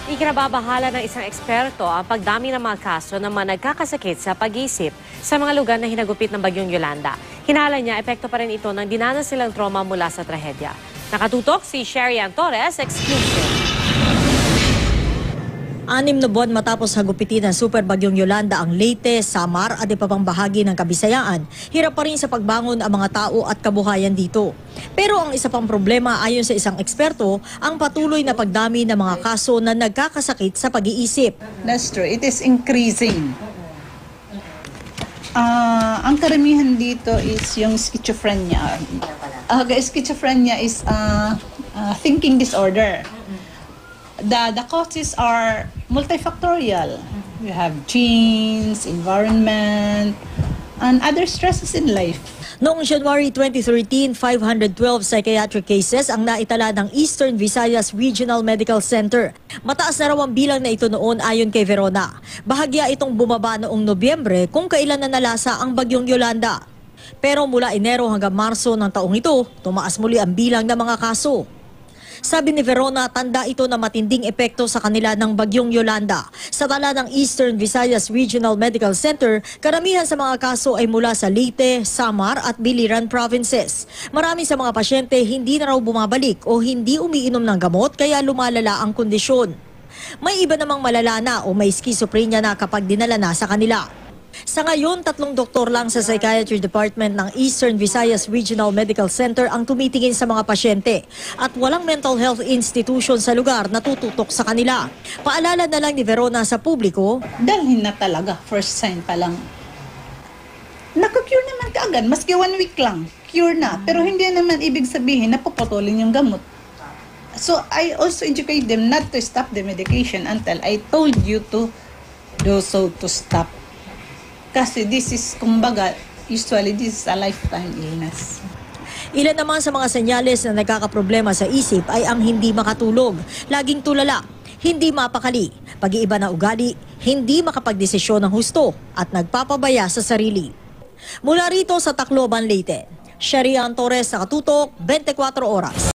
Ikinababahala ng isang eksperto ang pagdami ng mga kaso ng mga nagkakasakit sa pag-iisip sa mga lugar na hinagupit ng Bagyong Yolanda. Hinala niya, epekto pa rin ito ng dinanas silang trauma mula sa trahedya. Nakatutok si Sherry Torres, exclusive. 6 na buwan matapos hagupitin ng Super Bagyong Yolanda ang Leyte, Samar at iba pang bahagi ng Kabisayaan, hirap pa rin sa pagbangon ang mga tao at kabuhayan dito. Pero ang isa pang problema ayon sa isang eksperto, ang patuloy na pagdami ng mga kaso na nagkakasakit sa pag-iisip. That's true. It is increasing. Ang karamihan dito is yung schizophrenia. Schizophrenia is thinking disorder. The causes are multifactorial. We have genes, environment, and other stresses in life. Noong January 2013, 512 psychiatric cases ang naitala ng Eastern Visayas Regional Medical Center. Mataas na raw ang bilang na ito noon ayon kay Verona. Bahagya itong bumaba noong Nobyembre kung kailan na nalasa ang Bagyong Yolanda. Pero mula Enero hanggang Marso ng taong ito, tumaas muli ang bilang ng mga kaso. Sabi ni Verona, tanda ito na matinding epekto sa kanila ng Bagyong Yolanda. Sa tala ng Eastern Visayas Regional Medical Center, karamihan sa mga kaso ay mula sa Leyte, Samar at Biliran provinces. Marami sa mga pasyente hindi na raw bumabalik o hindi umiinom ng gamot kaya lumalala ang kondisyon. May iba namang malala na o may schizophrenia na kapag dinala na sa kanila. Sa ngayon, 3 doktor lang sa Psychiatry Department ng Eastern Visayas Regional Medical Center ang tumitingin sa mga pasyente at walang mental health institution sa lugar na tututok sa kanila. Paalala na lang ni Verona sa publiko, Dalhin na talaga, first sign pa lang. Naku-cure naman kaagad, maski 1 week lang, cure na. Pero hindi naman ibig sabihin na puputulin yung gamot. So I also educate them not to stop the medication until I told you to do so to stop. Kasi this is, kumbaga, usually this is a lifetime illness. Ilan naman sa mga senyales na nagkakaproblema sa isip ay ang hindi makatulog, laging tulala, hindi mapakali, pag-iiba na ugali, hindi makapagdesisyon ng husto at nagpapabaya sa sarili. Mula rito sa Tacloban, Leyte, Sherry Torres, Nakatutok, 24 Oras.